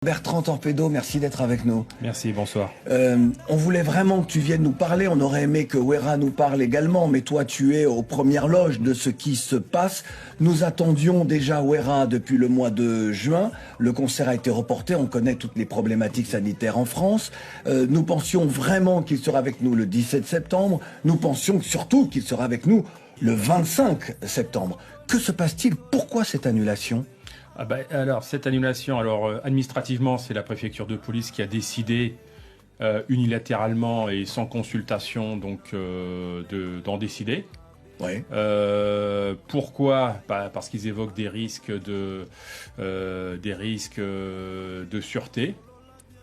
Bertrand Torpedo, merci d'être avec nous. Merci, bonsoir. On voulait vraiment que tu viennes nous parler, on aurait aimé que Wera nous parle également, mais toi tu es aux premières loges de ce qui se passe. Nous attendions déjà Wera depuis le mois de juin, le concert a été reporté, on connaît toutes les problématiques sanitaires en France. Nous pensions vraiment qu'il sera avec nous le 17 septembre, nous pensions surtout qu'il sera avec nous le 25 septembre. Que se passe-t-il? Pourquoi cette annulation ? Alors, cette annulation, administrativement, c'est la préfecture de police qui a décidé unilatéralement et sans consultation d'en décider. Oui. Pourquoi? Parce qu'ils évoquent des risques de sûreté,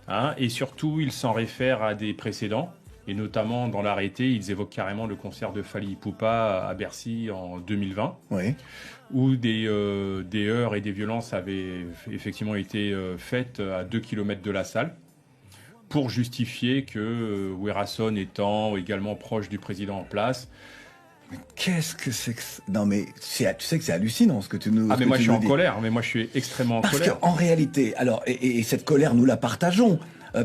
hein, et surtout ils s'en réfèrent à des précédents. Et notamment, dans l'arrêté, ils évoquent carrément le concert de Fally Ipupa à Bercy en 2020, Oui. où des heurts et des violences avaient effectivement été faites à 2 km de la salle, pour justifier que Werason étant également proche du président en place. Mais qu'est-ce que c'est que... Non mais tu sais que c'est hallucinant ce que tu nous dis. Ah mais moi je suis en colère, mais moi je suis extrêmement en colère. Parce qu'en réalité, alors, et cette colère nous la partageons,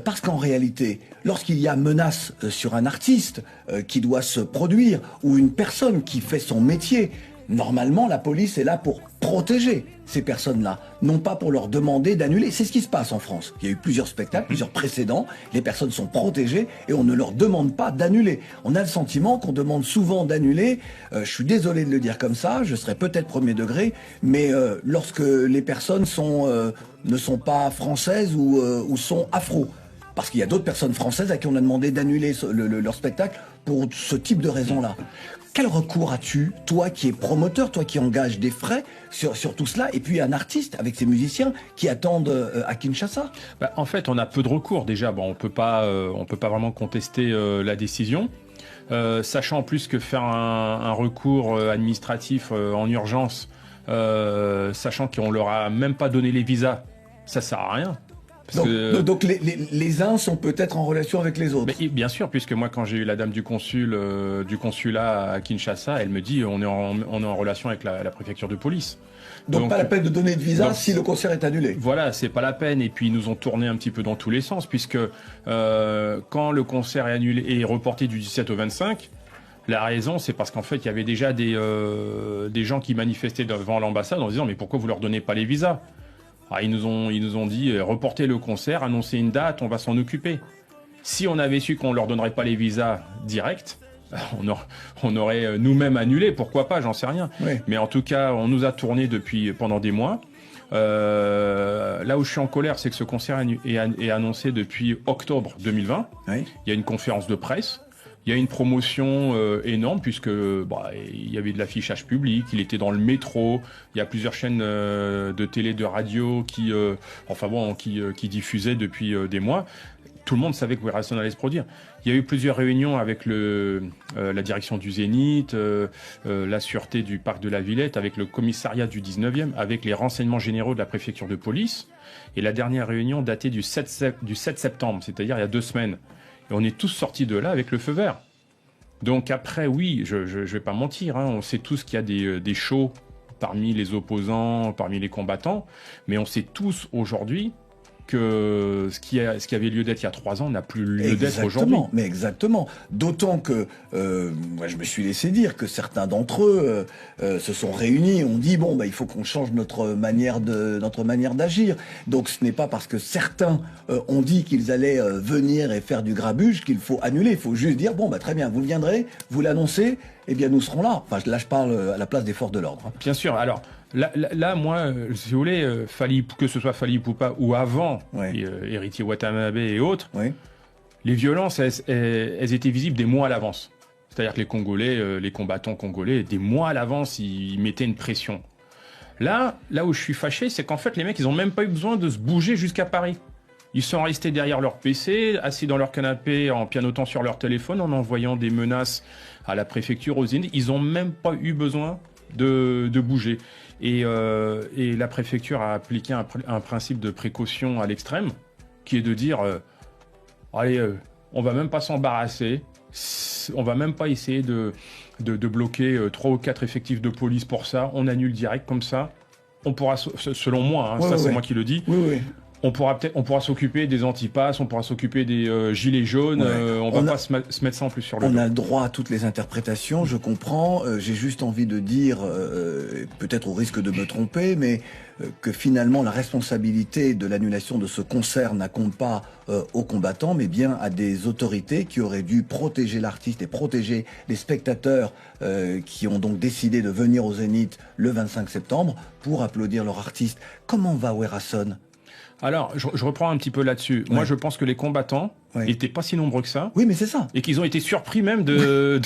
parce qu'en réalité, lorsqu'il y a menace sur un artiste qui doit se produire, ou une personne qui fait son métier, normalement la police est là pour protéger ces personnes-là, non pas pour leur demander d'annuler. C'est ce qui se passe en France. Il y a eu plusieurs spectacles, plusieurs précédents, les personnes sont protégées et on ne leur demande pas d'annuler. On a le sentiment qu'on demande souvent d'annuler, je suis désolé de le dire comme ça, je serais peut-être premier degré, mais lorsque les personnes ne sont pas françaises ou sont afro. Parce qu'il y a d'autres personnes françaises à qui on a demandé d'annuler leur spectacle pour ce type de raison-là. Quel recours as-tu, toi qui es promoteur, toi qui engages des frais sur tout cela, et puis un artiste avec ses musiciens qui attendent à Kinshasa? En fait, on a peu de recours déjà. Bon, on peut pas vraiment contester la décision. Sachant en plus que faire un recours administratif en urgence, sachant qu'on leur a même pas donné les visas, ça sert à rien. Donc les uns sont peut-être en relation avec les autres. Mais, bien sûr, puisque moi quand j'ai eu la dame du consulat à Kinshasa, elle me dit on est en relation avec la préfecture de police. Donc pas la peine de donner de visa si le concert est annulé. Voilà, c'est pas la peine. Et puis ils nous ont tourné un petit peu dans tous les sens, puisque quand le concert est annulé et reporté du 17 au 25, la raison, c'est parce qu'en fait, il y avait déjà des gens qui manifestaient devant l'ambassade en disant mais pourquoi vous leur donnez pas les visas? Alors, ils nous ont dit reporter le concert, annoncer une date, on va s'en occuper. Si on avait su qu'on leur donnerait pas les visas directs, on aurait nous-mêmes annulé, pourquoi pas, j'en sais rien. Oui. Mais en tout cas, on nous a tourné pendant des mois. Là où je suis en colère, c'est que ce concert est annoncé depuis octobre 2020. Oui. Il y a une conférence de presse. Il y a une promotion énorme puisque il y avait de l'affichage public, il était dans le métro, il y a plusieurs chaînes de télé, de radio qui diffusaient depuis des mois. Tout le monde savait que Werason allait se produire. Il y a eu plusieurs réunions avec la direction du Zénith, la sûreté du parc de la Villette, avec le commissariat du 19e, avec les renseignements généraux de la préfecture de police. Et la dernière réunion datée du 7 septembre, c'est-à-dire il y a 2 semaines. Et on est tous sortis de là avec le feu vert. Donc après, oui, je vais pas mentir, hein, on sait tous qu'il y a des shows parmi les opposants, parmi les combattants, mais on sait tous aujourd'hui que ce qui avait lieu d'être il y a 3 ans n'a plus lieu d'être aujourd'hui. Mais exactement. D'autant que moi je me suis laissé dire que certains d'entre eux se sont réunis, ont dit il faut qu'on change notre manière d'agir. Donc ce n'est pas parce que certains ont dit qu'ils allaient venir et faire du grabuge qu'il faut annuler. Il faut juste dire très bien, vous viendrez, vous l'annoncez, et bien nous serons là. Enfin là je parle à la place des forces de l'ordre. Bien sûr. Alors Là, moi, si vous voulez, que ce soit Fally Ipupa ou avant, Héritier Watanabe et autres, les violences, elles étaient visibles des mois à l'avance. C'est-à-dire que les Congolais, les combattants congolais, des mois à l'avance, ils mettaient une pression. Là où je suis fâché, c'est qu'en fait, les mecs, ils n'ont même pas eu besoin de se bouger jusqu'à Paris. Ils sont restés derrière leur PC, assis dans leur canapé, en pianotant sur leur téléphone, en envoyant des menaces à la préfecture, aux Zénith. Ils n'ont même pas eu besoin de bouger. Et la préfecture a appliqué un principe de précaution à l'extrême, qui est de dire on va même pas s'embarrasser, on va même pas essayer de bloquer 3 ou 4 effectifs de police pour ça, on annule direct comme ça. On pourra, selon moi, c'est moi qui le dis, On pourra s'occuper des antipasses, on pourra s'occuper des gilets jaunes. On va pas se mettre ça en plus sur le dos. On a le droit à toutes les interprétations, je comprends. J'ai juste envie de dire, peut-être au risque de me tromper, mais que finalement la responsabilité de l'annulation de ce concert n'incombe pas aux combattants, mais bien à des autorités qui auraient dû protéger l'artiste et protéger les spectateurs qui ont donc décidé de venir au Zénith le 25 septembre pour applaudir leur artiste. Comment va Werason ? Alors, je reprends un petit peu là-dessus. Moi, je pense que les combattants étaient pas si nombreux que ça. Oui, mais c'est ça. Et qu'ils ont été surpris même de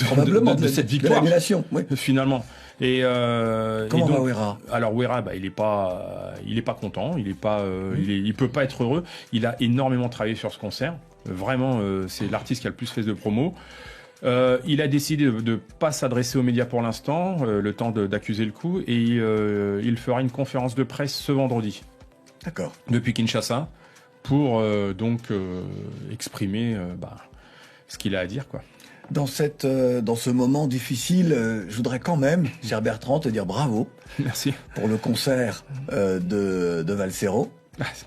cette victoire. De l'annulation, finalement. Et comment va Wera ? Alors Wera, il est pas content. Il peut pas être heureux. Il a énormément travaillé sur ce concert. Vraiment, c'est l'artiste qui a le plus fait de promo. Il a décidé de pas s'adresser aux médias pour l'instant, le temps d'accuser le coup, et il fera une conférence de presse ce vendredi. D'accord. Depuis Kinshasa, pour exprimer ce qu'il a à dire, quoi. Dans ce moment difficile, je voudrais quand même, cher Bertrand, te dire bravo. Merci. Pour le concert de Valsero.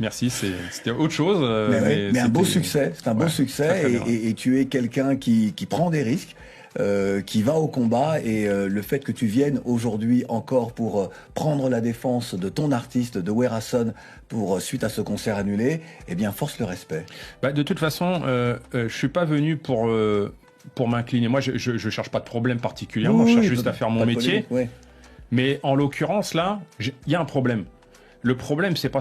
Merci, c'était autre chose. Mais un beau succès, c'est un beau succès, et tu es quelqu'un qui prend des risques. Qui va au combat, et le fait que tu viennes aujourd'hui encore pour prendre la défense de ton artiste, de Werason, suite à ce concert annulé, eh bien force le respect. De toute façon, je suis pas venu pour m'incliner. Moi, je cherche pas de problème particulièrement, je cherche juste à faire mon métier. Mais en l'occurrence là, il y a un problème. Le problème, c'est pas